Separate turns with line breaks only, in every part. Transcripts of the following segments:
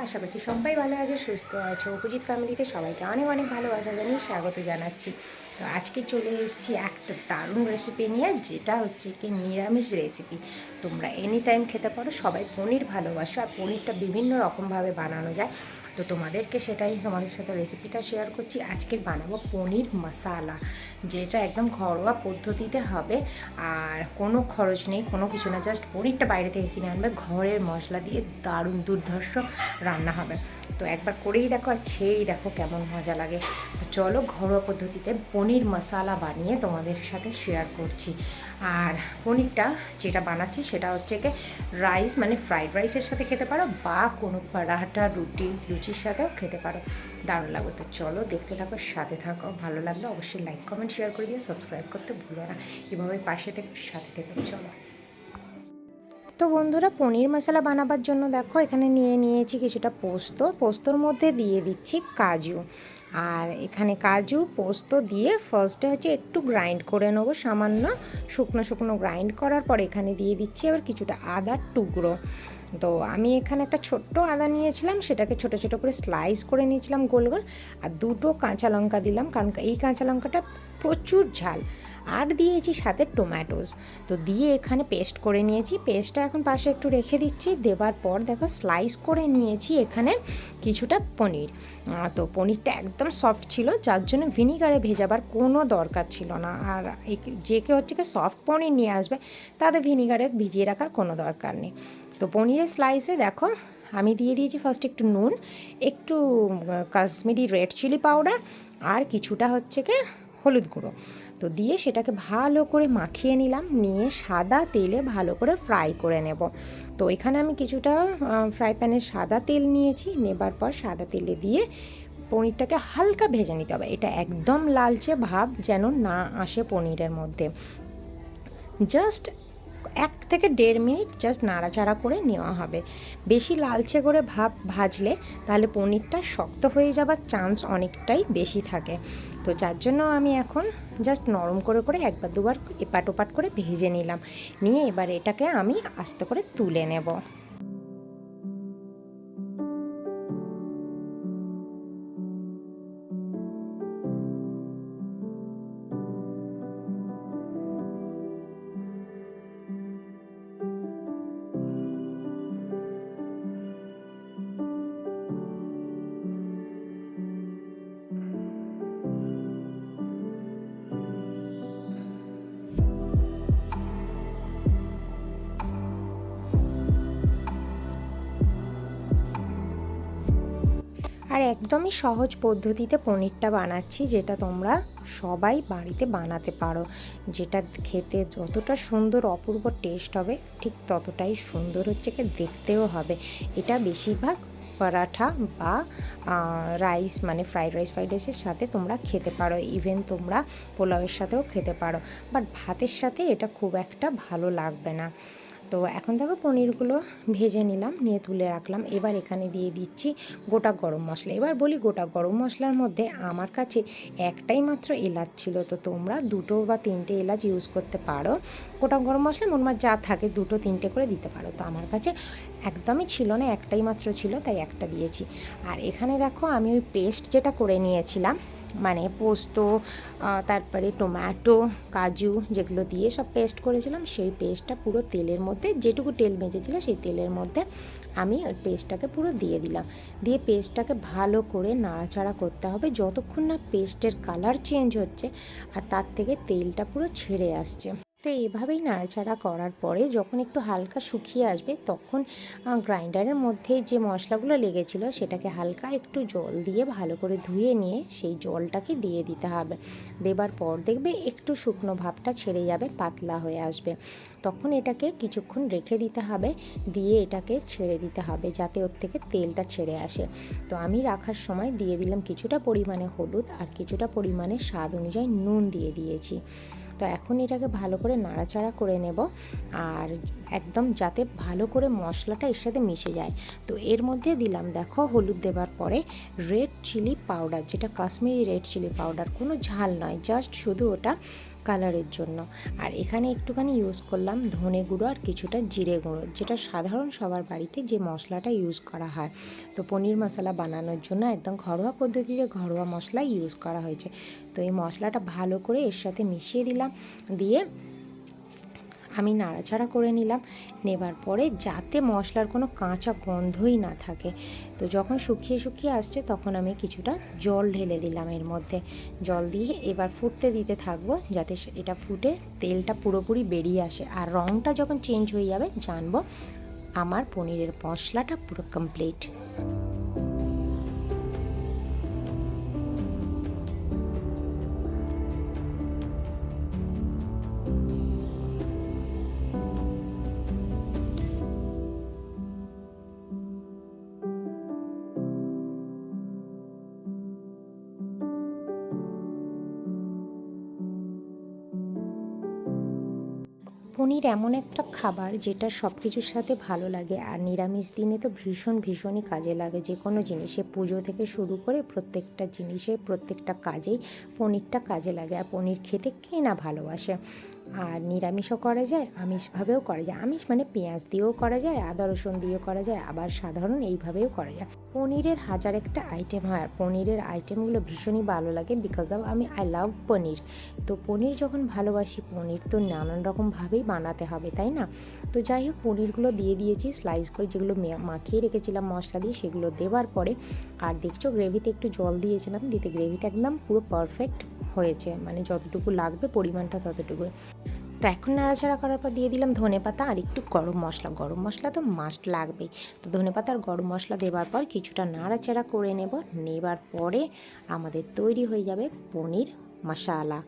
আশা করছি সবাই ভালো আছে, সুস্থ আছে। অপোজিট ফ্যামিলিতে সবাইকে অনেক অনেক ভালোবাসা জানিয়ে স্বাগত জানাচ্ছি। তো আজকে চলে এসেছি একটা দারুণ রেসিপি নিয়ে, যেটা হচ্ছে কি নিরামিষ রেসিপি। তোমরা এনি টাইম খেতে পারো। সবাই পনির ভালোবাসো, আর পনিরটা বিভিন্ন রকমভাবে বানানো যায়। তো তোমাদের সাথে রেসিপিটা শেয়ার করছি। আজকে বানাবো পনির মশালা, যেটা একদম ঘরোয়া পদ্ধতিতে হবে। আর কোনো খরচ নেই, কোনো কিছু না, জাস্ট পনিরটা বাইরে থেকে কিনে আনবে, ঘরের মশলা দিয়ে দারুণ দুর্ধর্ষ রান্না হবে। তো একবার করেই দেখো আর খেয়েই দেখো কেমন মজা লাগে। তো চলো ঘরোয়া পদ্ধতিতে পনির মশালা বানিয়ে তোমাদের সাথে শেয়ার করছি। আর পনিরটা যেটা বানাচ্ছি সেটা হচ্ছে কি রাইস, মানে ফ্রাইড রাইসের সাথে খেতে পারো, বা কোনো পরাঠা লুচির সাথেও খেতে পারো, দারুণ লাগবে। তো চলো দেখতে থাকো, সাথে থাকো। ভালো লাগলে অবশ্যই লাইক কমেন্ট শেয়ার করে দিয়ে সাবস্ক্রাইব করতে ভুলো না। এভাবে পাশে থেকে সাথে থেকে চলো। তো বন্ধুরা, পনির মশলা বানাবার জন্য দেখো এখানে নিয়েছি কিছুটা পোস্তর মধ্যে দিয়ে দিচ্ছি কাজু। আর এখানে কাজু পোস্ত দিয়ে ফার্স্টে হচ্ছে একটু গ্রাইন্ড করে নেবো, সামান্য শুকনো গ্রাইন্ড করার পর এখানে দিয়ে দিচ্ছি আবার কিছুটা আদার টুকরো। তো আমি এখানে একটা ছোট্ট আদা নিয়েছিলাম, সেটাকে ছোট ছোট করে স্লাইস করে নিয়েছিলাম গোল গোল। আর দুটো কাঁচা লঙ্কা দিলাম, কারণ এই কাঁচা লঙ্কাটা প্রচুর ঝাল। আর দিয়েছি সাথে টমেটোস। তো দিয়ে এখানে পেস্ট করে নিয়েছি। পেস্টটা এখন পাশে একটু রেখে দিচ্ছি। দেওয়ার পর দেখো স্লাইস করে নিয়েছি এখানে কিছুটা পনির। তো পনিরটা একদম সফট ছিল, যার জন্য ভিনিগারে ভেজাবার কোনো দরকার ছিল না। আর যে কেউ হচ্ছে সফট পনির নিয়ে আসবে, তাদের ভিনিগারে ভিজিয়ে রাখার কোনো দরকার নেই। তো পনিরের স্লাইসে দেখো আমি দিয়ে দিয়েছি ফার্স্ট একটু নুন, একটু কাশ্মীরি রেড চিলি পাউডার, আর কিছুটা হচ্ছে কি হলুদ গুঁড়ো। তো দিয়ে সেটাকে ভালো করে মাখিয়ে নিলাম, নিয়ে সাদা তেলে ভালো করে ফ্রাই করে নেব। তো এখানে আমি কিছুটা ফ্রাই প্যানে সাদা তেল নিয়েছি। নেবার পর সাদা তেলে দিয়ে পনিরটাকে হালকা ভেজে নিতে হবে। এটা একদম লালচে ভাব যেন না আসে পনিরের মধ্যে। জাস্ট 1 থেকে 1.5 মিনিট জাস্ট নাড়াচাড়া করে নেওয়া হবে। বেশি লালচে করে ভাজলে তাহলে পনিরটা শক্ত হয়ে যাবার চান্স অনেকটাই বেশি থাকে। তো যার জন্য আমি এখন জাস্ট নরম করে করে একবার দুবার এপাট ওপাট করে ভেজে নিলাম। নিয়ে এবার এটাকে আমি আস্তে করে তুলে নেব। আর একদমই সহজ পদ্ধতিতে পনিরটা বানাচ্ছি, যেটা তোমরা সবাই বাড়িতে বানাতে পারো। যেটা খেতে যতটা সুন্দর অপূর্ব টেস্ট হবে, ঠিক ততটাই সুন্দর হচ্ছে কি দেখতেও হবে। এটা বেশিরভাগ পরাঠা বা রাইস, মানে ফ্রাইড রাইসের সাথে তোমরা খেতে পারো। ইভেন তোমরা পোলাওয়ের সাথেও খেতে পারো, বাট ভাতের সাথে এটা খুব একটা ভালো লাগবে না। তো এখন দেখো পনিরগুলো ভেজে নিলাম, নিয়ে তুলে রাখলাম। এবার এখানে দিয়ে দিচ্ছি গোটা গরম মশলা। এবার বলি, গোটা গরম মশলার মধ্যে আমার কাছে একটাই মাত্র এলাচ ছিল। তো তোমরা 2 বা 3টে এলাচ ইউজ করতে পারো। গোটা গরম মশলা মোটমাট যা থাকে 2-3টে করে দিতে পারো। তো আমার কাছে একদমই ছিল না, একটাই মাত্র ছিল, তাই একটা দিয়েছি। আর এখানে দেখো আমি ওই পেস্ট যেটা করে নিয়েছিলাম, মানে পোস্ত, তারপরে টমেটো, কাজু, যেগুলো দিয়ে সব পেস্ট করেছিলাম, সেই পেস্টটা পুরো তেলের মধ্যে, যেটুকু তেল বেঁচেছিল সেই তেলের মধ্যে আমি ওই পেস্টটাকে পুরো দিয়ে দিলাম। দিয়ে পেস্টটাকে ভালো করে নাড়াচাড়া করতে হবে যতক্ষণ না পেস্টের কালার চেঞ্জ হচ্ছে আর তার থেকে তেলটা পুরো ছেড়ে আসছে। তো এভাবেই নাড়াচাড়া করার পরে যখন একটু হালকা শুকিয়ে আসবে, তখন গ্রাইন্ডারের মধ্যে যে মশলাগুলো লেগেছিল সেটাকে হালকা একটু জল দিয়ে ভালো করে ধুয়ে নিয়ে সেই জলটাকে দিয়ে দিতে হবে। দেবার পর দেখবে একটু শুকনো ভাবটা ছেড়ে যাবে, পাতলা হয়ে আসবে। তখন এটাকে কিছুক্ষণ রেখে দিতে হবে, দিয়ে এটাকে ছেড়ে দিতে হবে যাতে ওর থেকে তেলটা ছেড়ে আসে। তো আমি রাখার সময় দিয়ে দিলাম কিছুটা পরিমাণে হলুদ, আর কিছুটা পরিমাণে স্বাদ অনুযায়ী নুন দিয়ে দিয়েছি। তো এখন এটাকে ভালো করে নাড়াচাড়া করে নেব, আর একদম যাতে ভালো করে মশলাটা এর সাথে মিশে যায়। তো এর মধ্যে দিলাম দেখো হলুদ দেবার পরে রেড চিলি পাউডার, যেটা কাশ্মীরি রেড চিলি পাউডার, কোনো ঝাল নয়, জাস্ট শুধু ওটা কালারের জন্য। আর এখানে একটুখানি ইউজ করলাম ধনে গুঁড়ো আর কিছুটা জিরে গুঁড়ো, যেটা সাধারণ সবার বাড়িতে যে মশলাটা ইউজ করা হয়। তো পনির মশলা বানানোর জন্য একদম ঘরোয়া পদ্ধতিতে ঘরোয়া মশলা ইউজ করা হয়েছে। তো এই মশলাটা ভালো করে এর সাথে মিশিয়ে দিলাম, দিয়ে আমি নাড়াচাড়া করে নিলাম। নেবার পরে যাতে মশলার কোনো কাঁচা গন্ধই না থাকে, তো যখন শুকিয়ে শুকিয়ে আসছে তখন আমি কিছুটা জল ঢেলে দিলাম এর মধ্যে। জল দিয়ে এবার ফুটতে দিতে থাকবো, যাতে এটা ফুটে তেলটা পুরোপুরি বেরিয়ে আসে। আর রঙটা যখন চেঞ্জ হয়ে যাবে জানবো আমার পনিরের মশলাটা পুরো কমপ্লিট। পনির এমন একটা খাবার যেটা সব কিছুর সাথে ভালো লাগে, আর নিরামিষ দিনে তো ভীষণই কাজে লাগে। যে কোনো জিনিসে, পুজো থেকে শুরু করে প্রত্যেকটা জিনিসে, প্রত্যেকটা কাজেই পনিরটা কাজে লাগে। আর পনির খেতে কে না ভালোবাসে। আর নিরামিষও করা যায়, আমিষভাবেও করা যায়। আমিষ মানে পেঁয়াজ দিয়েও করা যায়, আদা রসুন দিয়েও করা যায়, আবার সাধারণ এইভাবেও করা যায়। পনিরের হাজার একটা আইটেম হয়, আর পনিরের আইটেমগুলো ভীষণই ভালো লাগে বিকজ অফ আই লাভ পনির। তো পনির যখন ভালোবাসি, পনির তো নানান রকমভাবেই বানাতে হবে, তাই না? তো যাই হোক, পনিরগুলো দিয়ে দিয়েছি স্লাইস করে, যেগুলো মাখিয়ে রেখেছিলাম মশলা দিয়ে, সেগুলো দেওয়ার পরে আর দেখছো গ্রেভিতে একটু জল দিয়েছিলাম, দিতে গ্রেভিটা একদম পুরো পারফেক্ট হয়েছে, মানে যতটুকু লাগবে পরিমাণটা ততটুকু। তো এখন নাড়াচাড়া করার পর দিয়ে দিলাম ধনেপাতা আর একটু গরম মশলা। গরম মশলা তো মাস্ট লাগবেই। তো ধনেপাতা আর গরম মশলা দেওয়ার পর কিছুটা নাড়াচাড়া করে নেবার পরে আমাদের তৈরি হয়ে যাবে পনির মশালা।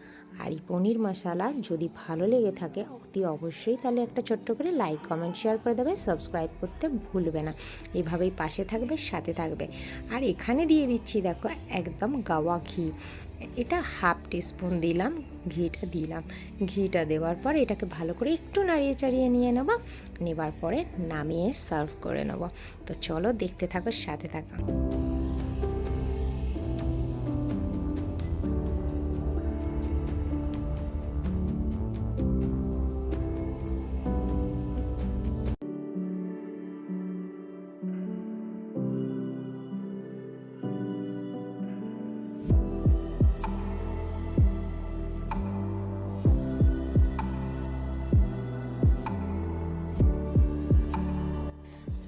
আর এই পনির মশালা যদি ভালো লেগে থাকে অতি অবশ্যই তাহলে একটা ছোট্ট করে লাইক কমেন্ট শেয়ার করে দেবে, সাবস্ক্রাইব করতে ভুলবে না। এভাবেই পাশে থাকবে, সাথে থাকবে। আর এখানে দিয়ে দিচ্ছি দেখো একদম গাওয়া ঘি, এটা হাফ টিস্পুন দিলাম, ঘিটা দেওয়ার পর এটাকে ভালো করে একটু নাড়িয়ে চাড়িয়ে নেবার পরে নামিয়ে সার্ভ করে নেব। তো চলো দেখতে থাকো, সাথে থাকো।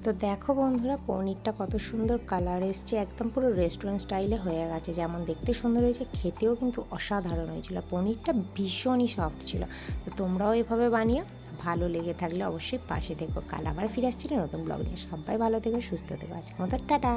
তো দেখো বন্ধুরা, পনিরটা কত সুন্দর কালার এসছে, একদম পুরো রেস্টুরেন্ট স্টাইলে হয়ে গেছে। যেমন দেখতে সুন্দর হয়েছে, খেতেও কিন্তু অসাধারণ হয়েছিল। পনিরটা ভীষণই সফট ছিল। তো তোমরাও এভাবে বানিয়ে, ভালো লেগে থাকলে অবশ্যই পাশে থেকো। কাল আবার ফিরে আসছি নতুন ব্লগ নিয়ে। সবাই ভালো থেকো, সুস্থ থেকো। আজকের মতো টাটা।